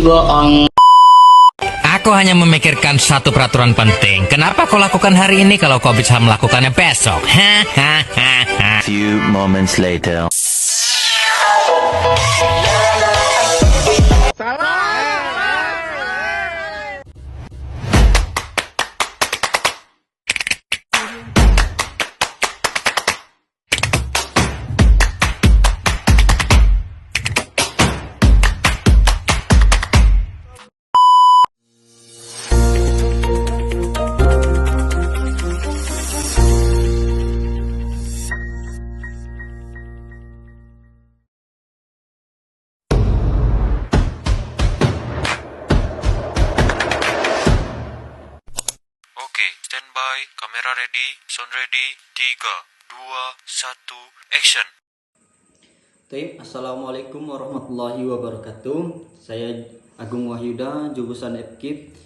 bohong. Aku hanya memikirkan satu peraturan penting. Kenapa kau lakukan hari ini kalau kau bisa melakukannya besok? Hahaha. Few moments later. Oke, standby, kamera ready, sound ready, 3, 2, 1, action. Assalamualaikum warahmatullahi wabarakatuh. Saya Agung Wahyuda, jurusan FKIP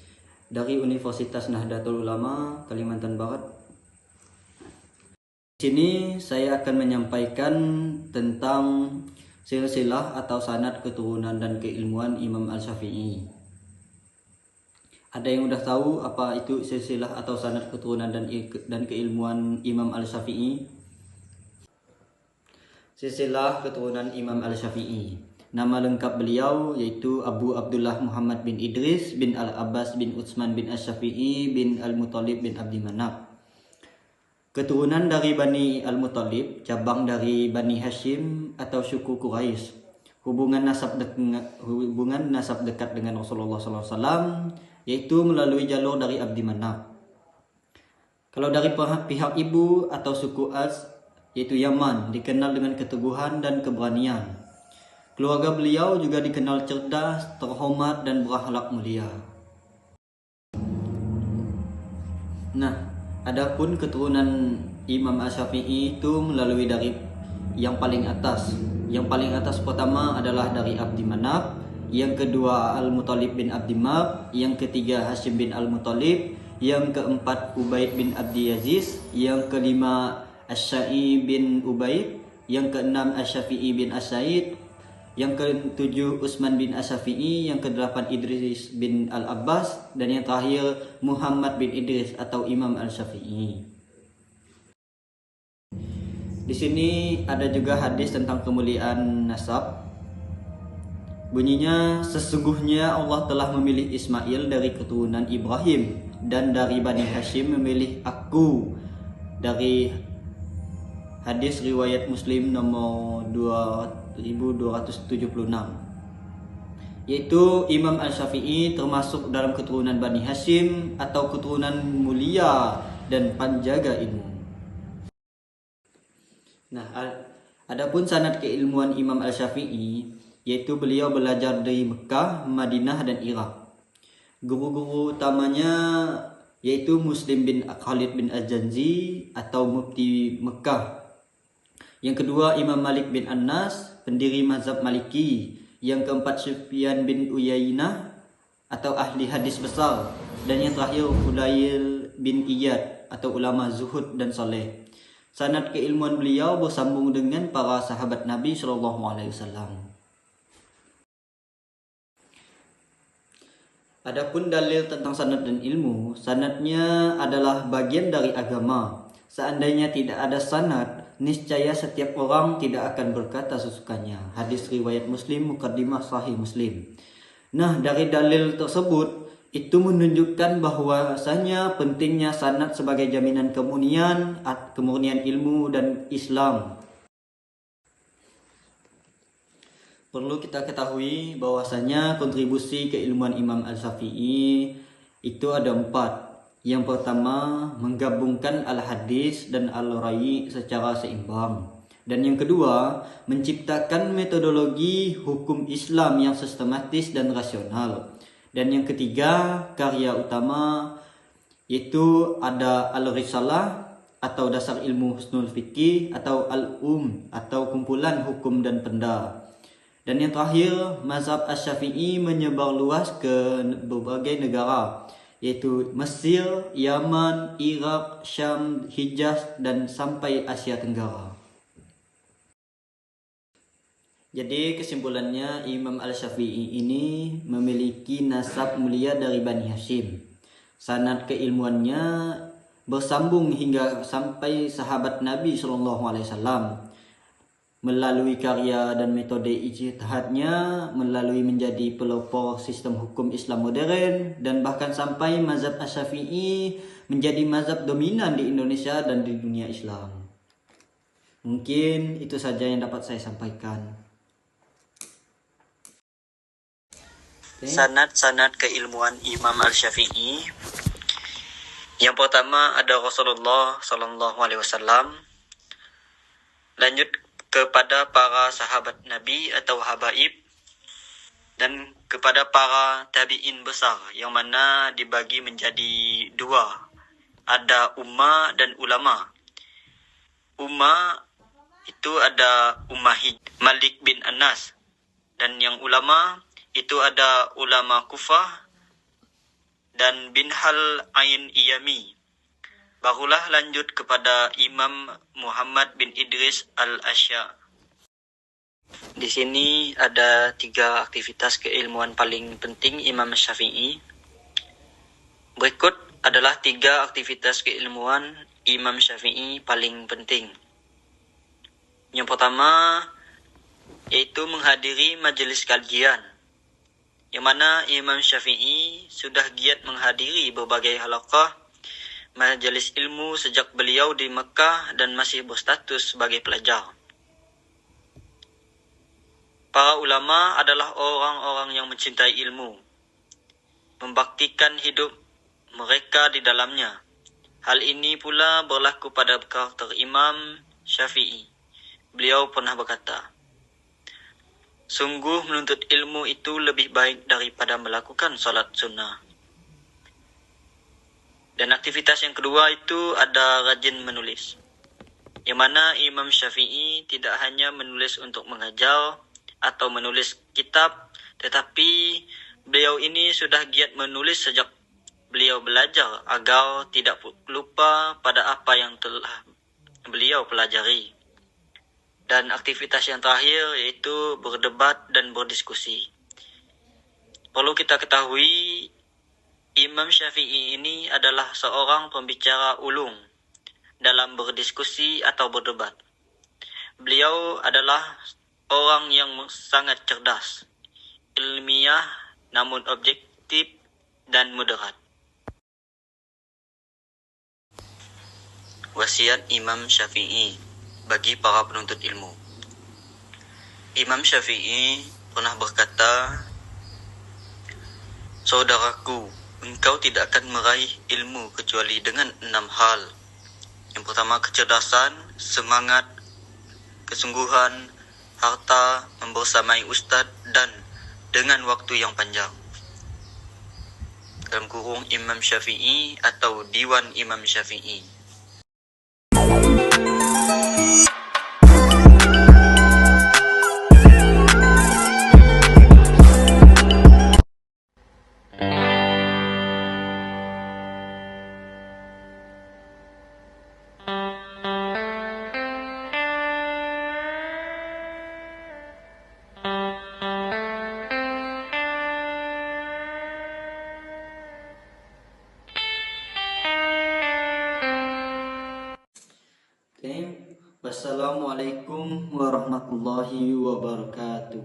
dari Universitas Nahdlatul Ulama, Kalimantan Barat. Di sini saya akan menyampaikan tentang silsilah atau sanad keturunan dan keilmuan Imam Al-Syafi'i. Ada yang udah tahu apa itu silsilah atau sanad keturunan dan keilmuan Imam Al-Syafi'i? Silsilah keturunan Imam Al-Syafi'i. Nama lengkap beliau yaitu Abu Abdullah Muhammad bin Idris bin Al-Abbas bin Utsman bin Asy-Syafi'i bin Al-Muthalib bin Abdi Manaf. Keturunan dari Bani Al-Muthalib, cabang dari Bani Hashim atau suku Quraisy. Hubungan nasab dekat dengan Rasulullah SAW yaitu melalui jalur dari Abdi Manaf. Kalau dari pihak ibu atau suku Az yaitu Yaman, dikenal dengan keteguhan dan keberanian. Keluarga beliau juga dikenal cerdas, terhormat dan berakhlak mulia. Nah, adapun keturunan Imam Asy-Syafi'i itu melalui dari yang paling atas. Yang paling atas pertama adalah dari Abdi Manaf, yang kedua Al-Muthalib bin Abdi Manaf, yang ketiga Hashim bin Al-Muthalib, yang keempat Ubaid bin Abdi Aziz, yang kelima Asy-Sya'i bin Ubaid, yang keenam Asy-Syafi'i bin As-Sa'id, yang ketujuh Utsman bin Asy-Syafi'i, yang kedelapan Idris bin Al-Abbas, dan yang terakhir Muhammad bin Idris atau Imam Al-Syafi'i. Di sini ada juga hadis tentang kemuliaan nasab. Bunyinya, sesungguhnya Allah telah memilih Ismail dari keturunan Ibrahim, dan dari Bani Hashim memilih aku. Dari hadis riwayat Muslim nomor 2276, yaitu Imam Al-Syafi'i termasuk dalam keturunan Bani Hashim atau keturunan mulia dan panjaga ilmu. Nah, adapun sanad keilmuan Imam Al-Syafi'i, yaitu beliau belajar dari Mekah, Madinah dan Irak. Guru-guru utamanya yaitu Muslim bin Khalid bin Az-Zanji atau Mufti Mekah. Yang kedua Imam Malik bin Anas, pendiri mazhab Maliki. Yang keempat Sufyan bin Uyainah atau ahli hadis besar. Dan yang terakhir Fudail bin Iyad atau ulama zuhud dan saleh. Sanad keilmuan beliau bersambung dengan para sahabat Nabi SAW. Adapun dalil tentang sanad dan ilmu, sanadnya adalah bagian dari agama. Seandainya tidak ada sanad, niscaya setiap orang tidak akan berkata sesukanya. Hadis riwayat Muslim, Muqaddimah Sahih Muslim. Nah, dari dalil tersebut itu menunjukkan bahwasanya pentingnya sanad sebagai jaminan kemurnian ilmu dan Islam. Perlu kita ketahui bahwasanya kontribusi keilmuan Imam Al-Syafi'i itu ada 4. Yang pertama, menggabungkan al-hadis dan al-ra'i secara seimbang. Dan yang kedua, menciptakan metodologi hukum Islam yang sistematis dan rasional. Dan yang ketiga, karya utama yaitu ada al-risalah atau dasar ilmu husnul fiqih atau atau kumpulan hukum dan penda. Dan yang terakhir, mazhab Asy-Syafi'i menyebar luas ke berbagai negara, yaitu Mesir, Yaman, Irak, Syam, Hijaz, dan sampai Asia Tenggara. Jadi kesimpulannya Imam Al-Syafi'i ini memiliki nasab mulia dari Bani Hashim. Sanad keilmuannya bersambung hingga sampai sahabat Nabi SAW. Melalui karya dan metode ijtihadnya, melalui menjadi pelopor sistem hukum Islam modern, dan bahkan sampai mazhab Asy-Syafi'i menjadi mazhab dominan di Indonesia dan di dunia Islam. Mungkin itu saja yang dapat saya sampaikan. Sanad-sanad keilmuan Imam Al-Syafi'i. Yang pertama ada Rasulullah Sallallahu Alaihi Wasallam. Lanjut kepada para sahabat Nabi atau habaib, dan kepada para tabi'in besar yang mana dibagi menjadi dua. Ada ummah dan ulama. Ummah itu ada Ummahid Malik bin Anas, dan yang ulama itu ada ulama Kufah dan Binhal Ain Iyami. Barulah lanjut kepada Imam Muhammad bin Idris Al-Asya. Di sini ada 3 aktivitas keilmuan paling penting Imam Syafi'i. Berikut adalah 3 aktivitas keilmuan Imam Syafi'i paling penting. Yang pertama yaitu menghadiri majelis kajian, yang mana Imam Syafi'i sudah giat menghadiri berbagai halaqah majelis ilmu sejak beliau di Mekah dan masih berstatus sebagai pelajar. Para ulama adalah orang-orang yang mencintai ilmu, membaktikan hidup mereka di dalamnya. Hal ini pula berlaku pada karakter Imam Syafi'i. Beliau pernah berkata, "Sungguh menuntut ilmu itu lebih baik daripada melakukan salat sunnah." Dan aktivitas yang kedua itu ada rajin menulis, yang mana Imam Syafi'i tidak hanya menulis untuk mengajar atau menulis kitab, tetapi beliau ini sudah giat menulis sejak beliau belajar agar tidak lupa pada apa yang telah beliau pelajari. Dan aktivitas yang terakhir yaitu berdebat dan berdiskusi. Perlu kita ketahui, Imam Syafi'i ini adalah seorang pembicara ulung dalam berdiskusi atau berdebat. Beliau adalah orang yang sangat cerdas, ilmiah namun objektif dan moderat. Wasiat Imam Syafi'i bagi para penuntut ilmu. Imam Syafi'i pernah berkata, "Saudaraku, engkau tidak akan meraih ilmu kecuali dengan 6 hal. Yang pertama, kecerdasan, semangat, kesungguhan, harta, membersamai ustadz, dan dengan waktu yang panjang." Dalam kurung Imam Syafi'i atau Diwan Imam Syafi'i. Wassalamualaikum warahmatullahi wabarakatuh.